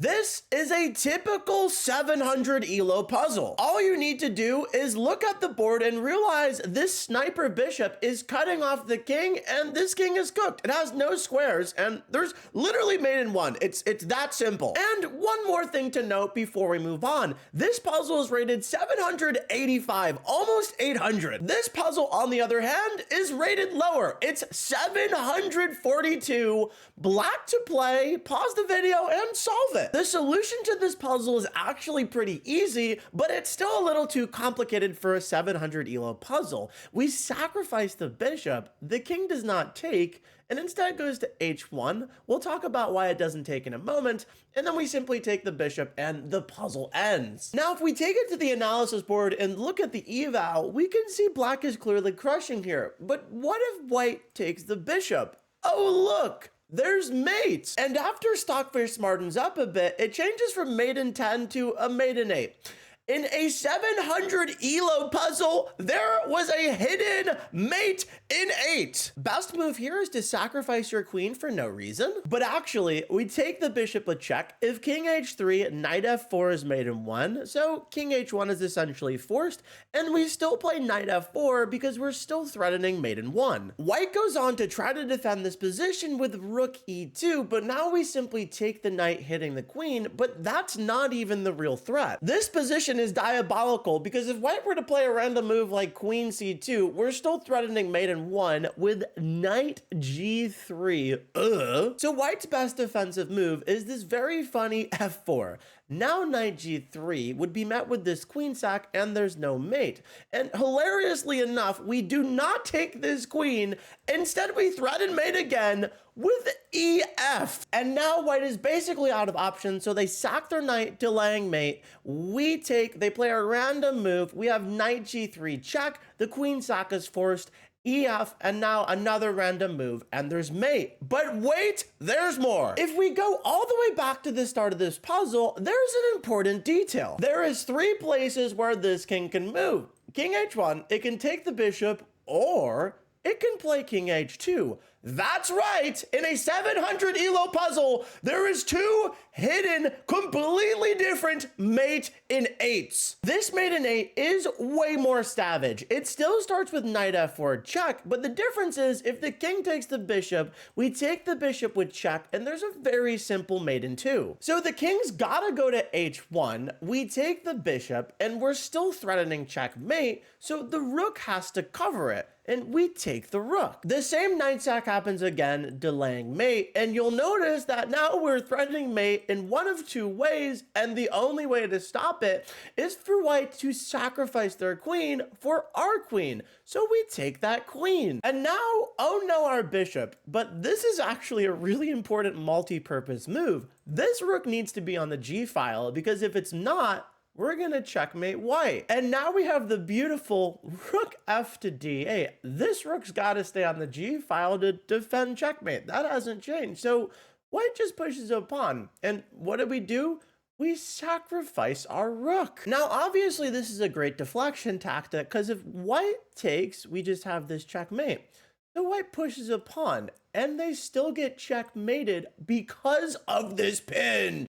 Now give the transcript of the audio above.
This is a typical 700 ELO puzzle. All you need to do is look at the board and realize this sniper bishop is cutting off the king, and this king is cooked. It has no squares, and there's literally mate in one. It's that simple. And one more thing to note before we move on. This puzzle is rated 785, almost 800. This puzzle, on the other hand, is rated lower. It's 742. Black to play. Pause the video and solve it. The solution to this puzzle is actually pretty easy, but it's still a little too complicated for a 700 ELO puzzle. We sacrifice the bishop, the king does not take, and instead goes to h1. We'll talk about why it doesn't take in a moment, and then we simply take the bishop and the puzzle ends. Now, if we take it to the analysis board and look at the eval, we can see black is clearly crushing here. But what if white takes the bishop? Oh, look! There's mate. And after Stockfish smartens up a bit, it changes from mate in 10 to a mate in 8. In a 700 ELO puzzle, there was a hidden mate in 8. Best move here is to sacrifice your queen for no reason. But actually, we take the bishop with check. If king h3, knight f4 is mate in 1, so king h1 is essentially forced, and we still play knight f4 because we're still threatening mate in 1. White goes on to try to defend this position with rook e2, but now we simply take the knight hitting the queen, but that's not even the real threat. This position is diabolical because if white were to play a random move like queen c2, we're still threatening mate in 1 with knight g3. So white's best defensive move is this very funny f4. Now knight g3 would be met with this queen sack and there's no mate. And hilariously enough, we do not take this queen. Instead, we threaten mate again with ef. And now white is basically out of options, so they sack their knight, delaying mate. We take, they play a random move. We have knight g3 check. The queen sack is forced. EF, and now another random move, and there's mate. But wait, there's more. If we go all the way back to the start of this puzzle, there's an important detail. There is 3 places where this king can move. King h1, it can take the bishop, or it can play king h2. That's right, in a 700 ELO puzzle, there is 2 hidden, completely different mate in 8s. This mate in 8 is way more savage. It still starts with knight f4 check, but the difference is if the king takes the bishop, we take the bishop with check, and there's a very simple mate in 2. So the king's gotta go to h1, we take the bishop, and we're still threatening checkmate, so the rook has to cover it, and we take the rook. The same knight sack happens again, delaying mate, and you'll notice that now we're threatening mate in one of 2 ways, and the only way to stop it is for white to sacrifice their queen for our queen. So we take that queen. And now, oh no, our bishop, but this is actually a really important multi-purpose move. This rook needs to be on the G file, because if it's not, we're gonna checkmate white. And now we have the beautiful rook f to d8. This rook's gotta stay on the G file to defend checkmate. That hasn't changed. So white just pushes a pawn. And what do? We sacrifice our rook. Now, obviously, this is a great deflection tactic because if white takes, we just have this checkmate. So white pushes a pawn, and they still get checkmated because of this pin.